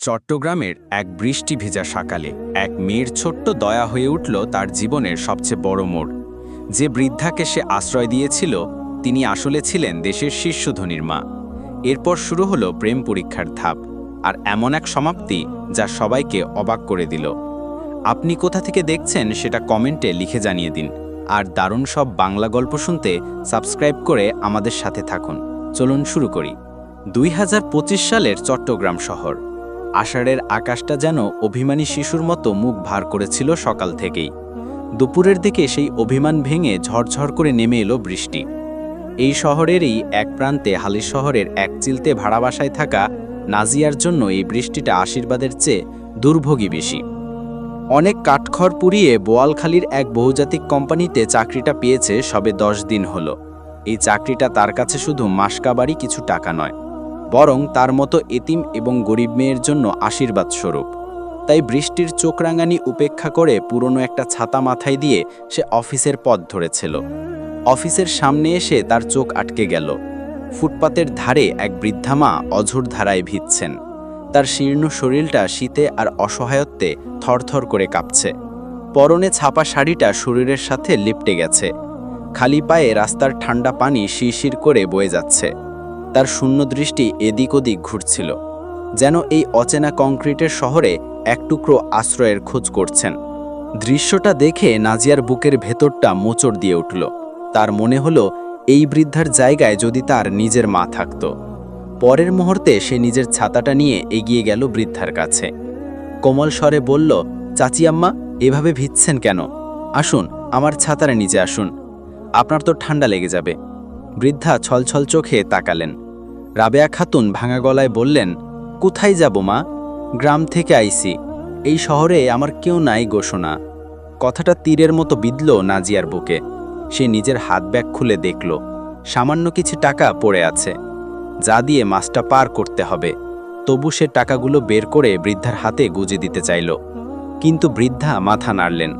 চট্টগ্রামের এক বৃষ্টি ভেজা সকালে এক মেয়ের ছোট্ট দয়া হয়ে উঠল তার জীবনের সবচেয়ে বড় মোড়। যে বৃদ্ধাকে সে আশ্রয় দিয়েছিল তিনি আসলে ছিলেন দেশের শীর্ষধনীর মা। এরপর শুরু হলো প্রেম পরীক্ষার ধাপ, আর এমন এক সমাপ্তি যা সবাইকে অবাক করে দিল। আপনি কোথা থেকে দেখছেন সেটা কমেন্টে লিখে জানিয়ে দিন। আর দারুণ সব বাংলা গল্প শুনতে সাবস্ক্রাইব করে আমাদের সাথে থাকুন। চলুন শুরু করি। 2025 সালের চট্টগ্রাম শহর। আষাঢ়ের আকাশটা যেন অভিমানী শিশুর মতো মুখ ভার করেছিল সকাল থেকেই। দুপুরের দিকে সেই অভিমান ভেঙে ঝরঝর করে নেমে এলো বৃষ্টি। এই শহরেরই এক প্রান্তে হালিশ শহরের এক চিলতে ভাড়া বাসায় থাকা নাজিয়ার জন্য এই বৃষ্টিটা আশীর্বাদের চেয়ে দুর্ভোগী বেশি। অনেক কাঠখড় পুড়িয়ে বোয়ালখালীর এক বহুজাতিক কোম্পানিতে চাকরিটা পেয়েছে সবে 10 দিন হলো। এই চাকরিটা তার কাছে শুধু মাসকাবারি কিছু টাকা নয়, বরং তার মতো এতিম এবং গরিব মেয়ের জন্য আশীর্বাদ স্বরূপ। তাই বৃষ্টির চোখরাঙানি উপেক্ষা করে পুরনো একটা ছাতা মাথায় দিয়ে সে অফিসের পথ ধরেছিল। অফিসের সামনে এসে তার চোখ আটকে গেল। ফুটপাতের ধারে এক বৃদ্ধা মা অঝোর ধারায় ভিজছেন। তার শীর্ণ শরীরটা শীতে আর অসহায়ত্বে থরথর করে কাঁপছে। পরনে ছাপা শাড়িটা শরীরের সাথে লিপটে গেছে। খালি পায়ে রাস্তার ঠান্ডা পানি শিরশির করে বয়ে যাচ্ছে। তার শূন্য দৃষ্টি এদিক ওদিক ঘুরছিল, যেন এই অচেনা কংক্রিটের শহরে এক টুকরো আশ্রয়ের খোঁজ করছেন। দৃশ্যটা দেখে নাজিয়ার বুকের ভেতরটা মোচড় দিয়ে উঠল। তার মনে হলো এই বৃদ্ধার জায়গায় যদি তার নিজের মা থাকত। পরের মুহূর্তে সে নিজের ছাতাটা নিয়ে এগিয়ে গেল বৃদ্ধার কাছে। কোমল স্বরে বলল, চাচি আম্মা, এভাবে ভিজছেন কেন? আসুন, আমার ছাতার নিচে আসুন, আপনার তো ঠান্ডা লেগে যাবে। বৃদ্ধা ছলছল চোখে তাকালেন। রাবেয়া খাতুন ভাঙা গলায় বললেন, কোথায় যাব মা? গ্রাম থেকে আইছি, এই শহরে আমার কেউ নাই গো সোনা। কথাটা তীরের মতো বিঁধল নাজিয়ার বুকে। সে নিজের হাত ব্যাগ খুলে দেখল সামান্য কিছু টাকা পড়ে আছে, যা দিয়ে মাসটা পার করতে হবে। তবু সে টাকাগুলো বের করে বৃদ্ধার হাতে গুজে দিতে চাইল, কিন্তু বৃদ্ধা মাথা নাড়লেন।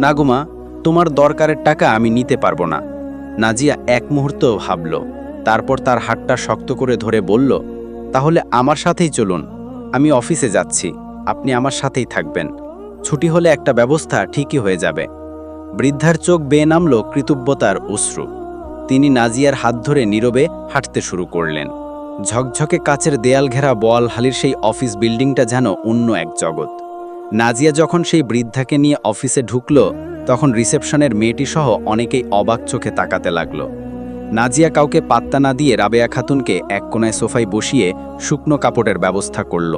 না গো মা, তোমার দরকারের টাকা আমি নিতে পারবো না। নাজিয়া এক মুহূর্ত ভাবল, তারপর তার হাতটা শক্ত করে ধরে বলল, তাহলে আমার সাথেই চলুন, আমি অফিসে যাচ্ছি, আপনি আমার সাথেই থাকবেন। ছুটি হলে একটা ব্যবস্থা ঠিকই হয়ে যাবে। বৃদ্ধার চোখ বেয়ে নামল কৃতজ্ঞতার অশ্রু। তিনি নাজিয়ার হাত ধরে নীরবে হাঁটতে শুরু করলেন। ঝকঝকে কাচের দেয়াল ঘেরা বোয়ালখালীর সেই অফিস বিল্ডিংটা যেন অন্য এক জগৎ। নাজিয়া যখন সেই বৃদ্ধাকে নিয়ে অফিসে ঢুকল, তখন রিসেপশনের মেয়েটি সহ অনেকেই অবাক চোখে তাকাতে লাগল। নাজিয়া কাউকে পাত্তা না দিয়ে রাবেয়া খাতুনকে এক কোনায় সোফায় বসিয়ে শুকনো কাপড়ের ব্যবস্থা করল।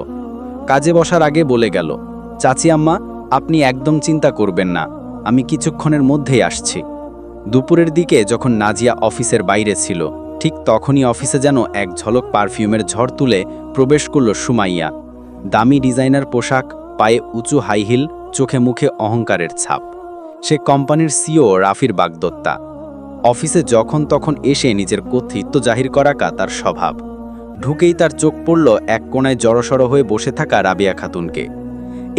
কাজে বসার আগে বলে গেল, চাচি আম্মা, আপনি একদম চিন্তা করবেন না, আমি কিছুক্ষণের মধ্যেই আসছি। দুপুরের দিকে যখন নাজিয়া অফিসের বাইরে ছিল, ঠিক তখনই অফিসে যেন এক ঝলক পারফিউমের ঝড় তুলে প্রবেশ করল সুমাইয়া। দামি ডিজাইনার পোশাক, পায়ে উঁচু হাই হিল, চোখে মুখে অহংকারের ছাপ। সে কোম্পানির সিও রাফির বাগদত্তা। অফিসে যখন তখন এসে নিজের কর্তৃত্ব জাহির করাকা তার স্বভাব। ঢুকেই তার চোখ পড়ল এক কোণায় জড়সড় হয়ে বসে থাকা রাবেয়া খাতুনকে।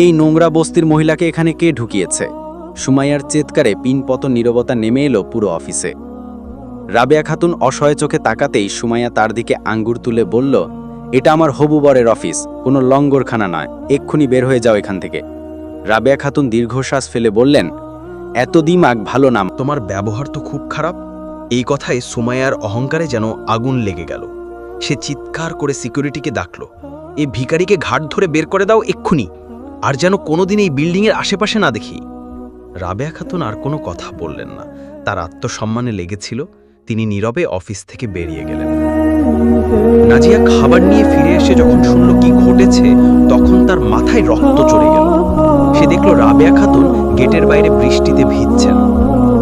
এই নোংরা বস্তির মহিলাকে এখানে কে ঢুকিয়েছে? সুমাইয়ার চিৎকারে পিনপতন নীরবতা নেমে এলো পুরো অফিসে। রাবেয়া খাতুন অসহায় চোখে তাকাতেই সুমাইয়া তার দিকে আঙ্গুর তুলে বলল, এটা আমার হবু বরের অফিস, কোনো লঙ্গরখানা নয়, এক্ষুনি বের হয়ে যাও এখান থেকে। রাবেয়া খাতুন দীর্ঘশ্বাস ফেলে বললেন, এত দিমাগ ভালো নাম, তোমার ব্যবহার তো খুব খারাপ। এই কথায় সুমাইয়ার অহংকারে যেন আগুন লেগে গেল। সে চিৎকার করে সিকিউরিটিকে ডাকল, এই ভিখারিকে ঘাট ধরে বের করে দাও এক্ষুনি, আর যেন কোনোদিন এই বিল্ডিংয়ের আশেপাশে না দেখি। রাবেয়া খাতুন আর কোনো কথা বললেন না। তার আত্মসম্মানে লেগেছিল। তিনি নীরবে অফিস থেকে বেরিয়ে গেলেন। নাজিয়া খাবার নিয়ে ফিরে এসে যখন শুনল কি ঘটেছে, তখন তার মাথায় রক্ত চড়ে গেল। সে দেখল রাবেয়া খাতুন গেটের বাইরে বৃষ্টিতে ভিজছেন।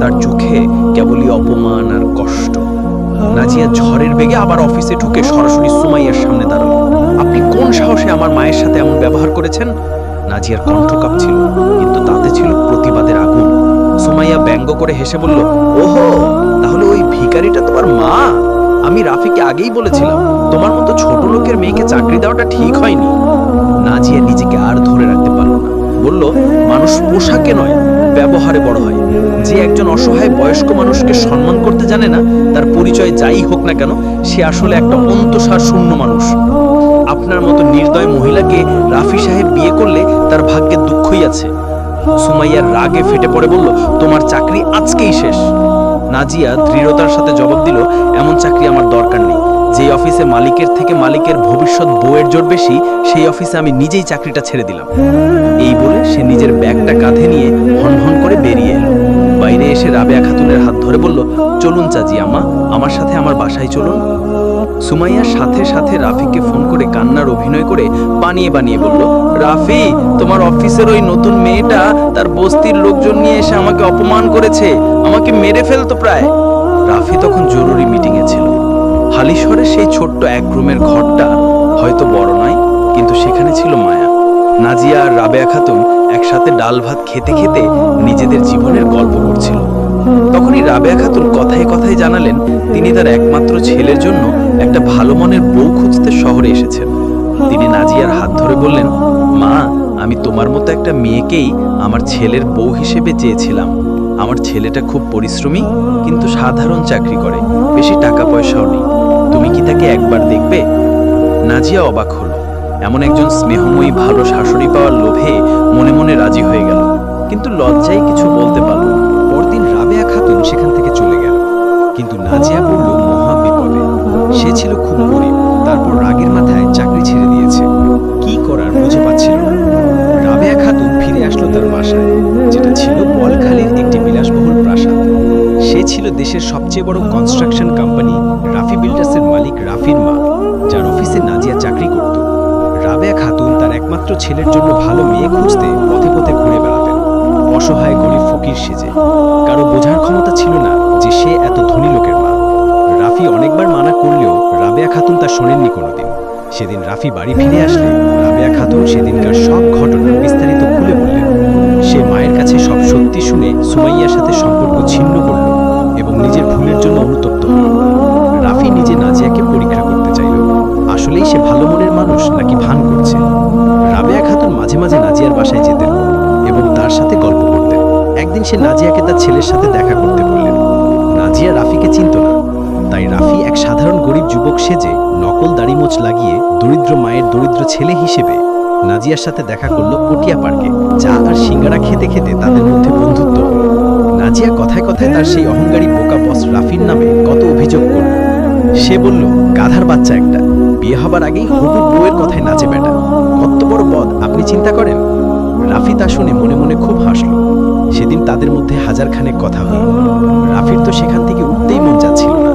তার চোখে কেবলই অপমান আর কষ্ট। নাজিয়া ঝড়ের বেগে আবার অফিসে ঢুকে সরাসরি সুমাইয়ার সামনে দাঁড়াল। আপনি কোন সাহসে আমার মায়ের সাথে এমন ব্যবহার করেছেন? নাজিয়ার কণ্ঠ কাঁপছিল, কিন্তু তাতে ছিল প্রতিবাদের আগুন। সুমাইয়া ব্যঙ্গ করে হেসে বলল, ওহো, তাহলে ওই ভিখারিটা তোমার মা? আমি রাফিকে আগেই বলেছিলাম, তোমার মতো ছোট লোকের মেয়েকে চাকরি দেওয়াটা ঠিক হয়নি। নাজিয়া নিজেকে আর ধরে রাখতে পারল না। বলল, মানুষ পোশাকে নয়, ব্যবহারে বড় হয়। যে একজন অসহায় বয়স্ক মানুষকে সম্মান করতে জানে না, তার পরিচয় যাই হোক না কেন, সে আসলে একটা অন্তঃসার শূন্য মানুষ। আপনার মতো নির্দয় মহিলাকে রাফি সাহেব বিয়ে করলে তার ভাগ্যে দুঃখই আছে। সুমাইয়ার রাগে ফেটে পড়ে বলল, তোমার চাকরি আজকেই শেষ। নাজিয়া দৃঢ়তার সাথে জবাব দিল, এমন চাকরি আমার দরকার নেই। যেই অফিসে মালিকের থেকে মালিকের ভবিষ্যৎ বউয়ের জোর বেশি, সেই অফিসে আমি নিজেই চাকরিটা ছেড়ে দিলাম। এই বলে সে নিজের ব্যাগটা কাঁধে নিয়ে হনহন করে বেরিয়ে এলো। বাইরে এসে রাবেয়া খাতুনের হাত ধরে বলল, চলুন চাচি আম্মা, আমার সাথে আমার বাসায় চলুন। সুমাইয়ার সাথে সাথে রাফিকে ফোন করে কান্নার অভিনয় করে বানিয়ে বানিয়ে বলল, রাফি, তোমার অফিসের ওই নতুন মেয়েটা তার বস্তির লোকজন নিয়ে এসে আমাকে অপমান করেছে, আমাকে মেরে ফেলতো প্রায়। রাফি তখন জরুরি মিটিংয়ে ছিল। হালিশহরের সেই ছোট্ট এক রুমের ঘরটা হয়তো বড় নয়, কিন্তু সেখানে ছিল মায়া। নাজিয়া আর রাবেয়া খাতুন একসাথে ডাল ভাত খেতে খেতে নিজেদের জীবনের গল্প করছিল। তখনই রাবেয়া খাতুন কথায় কথায় জানালেন, তিনি তার একমাত্র ছেলের জন্য একটা ভালো মনের বউ খুঁজতে শহরে এসেছেন। তিনি নাজিয়ার হাত ধরে বললেন, মা, আমি তোমার মতো একটা মেয়েকেই আমার ছেলের বউ হিসেবে চেয়েছিলাম। আমার ছেলেটা খুব পরিশ্রমী, কিন্তু সাধারণ চাকরি করে, বেশি টাকা পয়সাও নেই। তুমি কি তাকে একবার দেখবে? নাজিয়া অবাক হলো। এমন একজন স্নেহময়ী ভালো শাশুড়ি পাওয়ার লোভে মনে মনে রাজি হয়ে গেল, কিন্তু লজ্জায় কিছু বলতে পারল না। পরদিন রাবেয়া খাতুন সেখান থেকে চলে গেল, কিন্তু নাজিয়া পড়ল মহা বিপদে। সে ছিল খুব গরিব, তারপর রাগের মাথায় চাকরি ছেড়ে দিয়েছে। কি করার বুঝে পাচ্ছিল না। রাবেয়া খাতুন ফিরে আসলো তার বাসায়, যেটা ছিল বলখালীর একটি বিলাসবহুল প্রাসাদ। সে ছিল দেশের সবচেয়ে বড় কনস্ট্রাকশন কোম্পানি রাফি বিল্ডার্সের মালিক রাফির মা, যার অফিসে নাজিয়া চাকরি করত। রাবেয়া খাতুন তার একমাত্র ছেলের জন্য ভালো মেয়ে খুঁজতে পথে পথে ঘুরে বেড়াতেন, অসহায় গরিব ফকির সেজে। কারো বোঝার ক্ষমতা ছিল না যে সে এত ধনী লোকের মা। রাফি অনেকবার মানা করলেও রাবেয়া খাতুন তা শোনেননি কোনোদিন। সেদিন রাফি বাড়ি ফিরে আসলে রাবেয়া খাতুন সেদিনকার সব ঘটনা বিস্তারিত খুলে বললেন। সে মায়ের কাছে সব সত্যি শুনে সুমাইয়ার সাথে সম্পর্ক ছিন্ন করল এবং নিজের ভুলের জন্য অনুতপ্ত হল। রাফি নিজে নাজিয়াকে পরীক্ষা করতে চাইল, আসলেই সে ভালো মনের মানুষ নাকি ভান করছে। রাবেয়া খাতুন মাঝে মাঝে নাজিয়ার বাসায় যেতেন এবং তার সাথে গল্প করতেন। একদিন সে নাজিয়াকে তার ছেলের সাথে দেখা করতে বললেন। নাজিয়া রাফিকে চিনত না, তাই রাফি এক সাধারণ গরিব যুবক সেজে নকল দাড়িমোচ লাগিয়ে দরিদ্র মায়ের দরিদ্র ছেলে হিসেবে নাজিয়ার সাথে দেখা করল পটিয়া পার্কে। চা আর সিঙ্গারা খেতে খেতে তাদের মধ্যে বন্ধুত্ব হল। নাজিয়া কথায় কথায় তার সেই অহংকারী বোকা বস রাফির নামে কত অভিযোগ করল। সে বলল, গাধার বাচ্চা একটা, বিয়ে হবার আগেই হবু বউয়ের কথায় নাচে বেটা, কত বড় বদ আপনি চিন্তা করেন। রাফি তা শুনে মনে মনে খুব হাসল। সেদিন তাদের মধ্যে হাজারখানেক কথা হল। রাফির তো সেখান থেকে উঠতেই মন যাচ্ছিল না।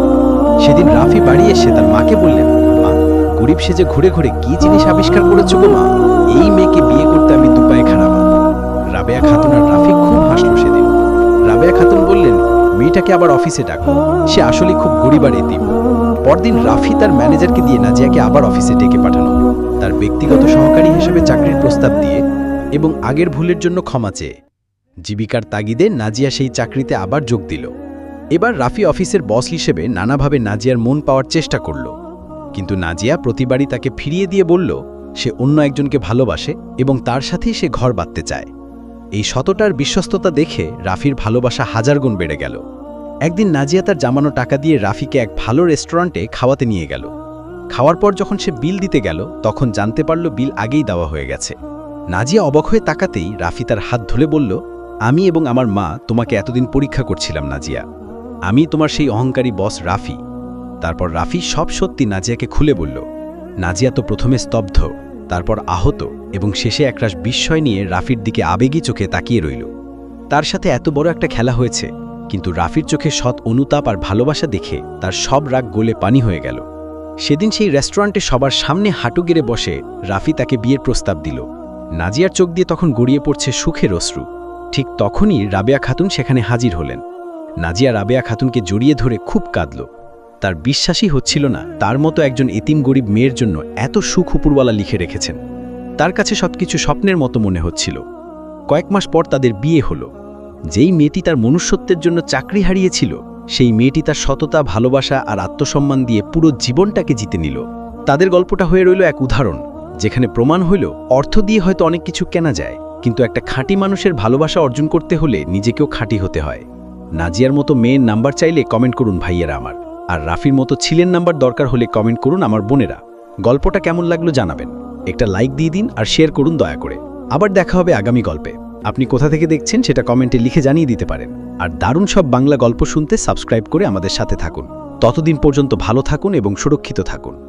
সেদিন রাফি বাড়ি এসে তার মাকে বললেন, মা, গরিব সেজে ঘুরে ঘুরে কি জিনিস আবিষ্কার করেছো গো মা, এই মেয়েকে বিয়ে করতে আমি দুপায়ে খাড়া মা। রাবেয়া খাতুন আর রাফি খুব হাসলো সেদিন। রাবেয়া খাতুন বললেন, মেয়েটাকে আবার অফিসে ডাকো, সে আসলে খুব গরিব আর এতিম। পরদিন রাফি তার ম্যানেজারকে দিয়ে নাজিয়াকে আবার অফিসে ডেকে পাঠানো, তার ব্যক্তিগত সহকারী হিসেবে চাকরির প্রস্তাব দিয়ে এবং আগের ভুলের জন্য ক্ষমা চেয়ে। জীবিকার তাগিদে নাজিয়া সেই চাকরিতে আবার যোগ দিল। এবার রাফি অফিসের বস হিসেবে নানাভাবে নাজিয়ার মন পাওয়ার চেষ্টা করল, কিন্তু নাজিয়া প্রতিবারই তাকে ফিরিয়ে দিয়ে বলল সে অন্য একজনকে ভালোবাসে এবং তার সাথেই সে ঘর বাঁধতে চায়। এই সততার বিশ্বস্ততা দেখে রাফির ভালোবাসা হাজার গুণ বেড়ে গেল। একদিন নাজিয়া তার জামানো টাকা দিয়ে রাফিকে এক ভালো রেস্টুরেন্টে খাওয়াতে নিয়ে গেল। খাওয়ার পর যখন সে বিল দিতে গেল তখন জানতে পারল বিল আগেই দেওয়া হয়ে গেছে। নাজিয়া অবাক হয়ে তাকাতেই রাফি তার হাত ধরে বলল, আমি এবং আমার মা তোমাকে এতদিন পরীক্ষা করছিলাম নাজিয়া, আমি তোমার সেই অহংকারী বস রাফি। তারপর রাফি সব সত্যি নাজিয়াকে খুলে বলল। নাজিয়া তো প্রথমে স্তব্ধ, তারপর আহত এবং শেষে একরাশ বিস্ময় নিয়ে রাফির দিকে আবেগী চোখে তাকিয়ে রইল। তার সাথে এত বড় একটা খেলা হয়েছে, কিন্তু রাফির চোখে সৎ অনুতাপ আর ভালোবাসা দেখে তার সব রাগ গলে পানি হয়ে গেল। সেদিন সেই রেস্টুরেন্টে সবার সামনে হাঁটু গেড়ে বসে রাফি তাকে বিয়ের প্রস্তাব দিল। নাজিয়ার চোখ দিয়ে তখন গড়িয়ে পড়ছে সুখের অশ্রু। ঠিক তখনই রাবেয়া খাতুন সেখানে হাজির হলেন। নাজিয়া রাবেয়া খাতুনকে জড়িয়ে ধরে খুব কাঁদল। তার বিশ্বাসই হচ্ছিল না তার মতো একজন এতিম গরিব মেয়ের জন্য এত সুখ উপরওয়ালা লিখে রেখেছেন। তার কাছে সবকিছু স্বপ্নের মতো মনে হচ্ছিল। কয়েক মাস পর তাদের বিয়ে হলো। যেই মেয়েটি তার মনুষ্যত্বের জন্য চাকরি হারিয়েছিল, সেই মেয়েটি তার সততা, ভালোবাসা আর আত্মসম্মান দিয়ে পুরো জীবনটাকে জিতে নিল। তাদের গল্পটা হয়ে রইল এক উদাহরণ, যেখানে প্রমাণ হইল অর্থ দিয়ে হয়তো অনেক কিছু কেনা যায়, কিন্তু একটা খাঁটি মানুষের ভালোবাসা অর্জন করতে হলে নিজেকেও খাঁটি হতে হয়। নাজিয়ার মতো মেয়ের নাম্বার চাইলে কমেন্ট করুন ভাইয়েরা আমার, আর রাফির মতো ছিলেন নাম্বার দরকার হলে কমেন্ট করুন আমার বোনেরা। গল্পটা কেমন লাগলো জানাবেন। একটা লাইক দিয়ে দিন আর শেয়ার করুন দয়া করে। আবার দেখা হবে আগামী গল্পে। আপনি কোথা থেকে দেখছেন সেটা কমেন্টে লিখে জানিয়ে দিতে পারেন। আর দারুণ সব বাংলা গল্প শুনতে সাবস্ক্রাইব করে আমাদের সাথে থাকুন। ততদিন পর্যন্ত ভালো থাকুন এবং সুরক্ষিত থাকুন।